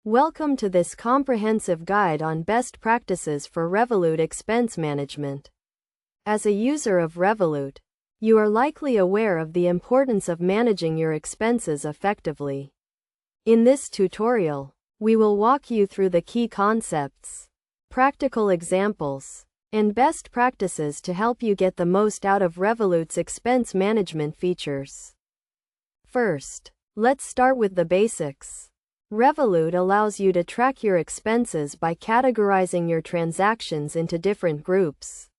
Welcome to this comprehensive guide on best practices for Revolut expense management. As a user of Revolut, you are likely aware of the importance of managing your expenses effectively. In this tutorial, we will walk you through the key concepts, practical examples, and best practices to help you get the most out of Revolut's expense management features. First, let's start with the basics. Revolut allows you to track your expenses by categorizing your transactions into different groups,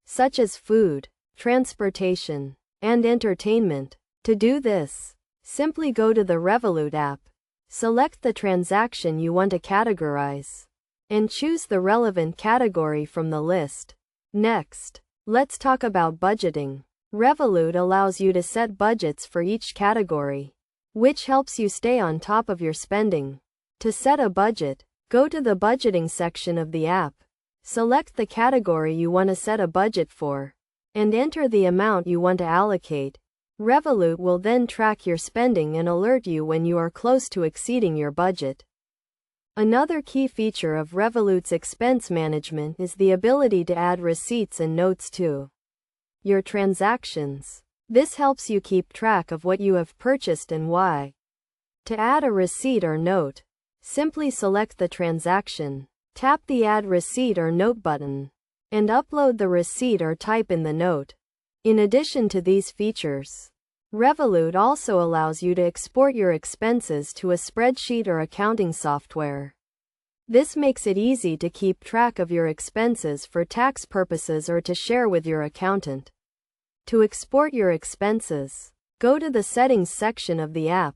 such as food, transportation, and entertainment. To do this, simply go to the Revolut app, select the transaction you want to categorize, and choose the relevant category from the list. Next, let's talk about budgeting. Revolut allows you to set budgets for each category, which helps you stay on top of your spending. To set a budget, go to the budgeting section of the app, select the category you want to set a budget for, and enter the amount you want to allocate. Revolut will then track your spending and alert you when you are close to exceeding your budget. Another key feature of Revolut's expense management is the ability to add receipts and notes to your transactions. This helps you keep track of what you have purchased and why. To add a receipt or note, simply select the transaction, tap the Add Receipt or Note button, and upload the receipt or type in the note. In addition to these features, Revolut also allows you to export your expenses to a spreadsheet or accounting software. This makes it easy to keep track of your expenses for tax purposes or to share with your accountant. To export your expenses, go to the Settings section of the app,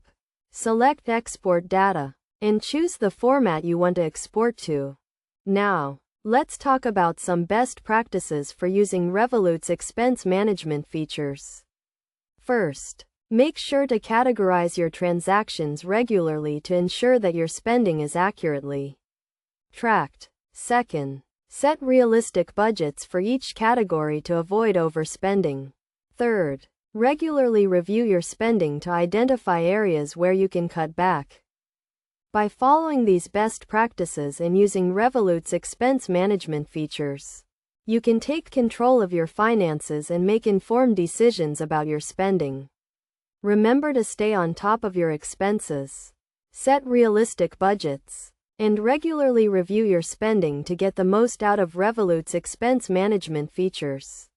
select Export Data, and choose the format you want to export to. Now, let's talk about some best practices for using Revolut's expense management features. First, make sure to categorize your transactions regularly to ensure that your spending is accurately tracked. Second, set realistic budgets for each category to avoid overspending. Third, regularly review your spending to identify areas where you can cut back. By following these best practices and using Revolut's expense management features, you can take control of your finances and make informed decisions about your spending. Remember to stay on top of your expenses, set realistic budgets, and regularly review your spending to get the most out of Revolut's expense management features.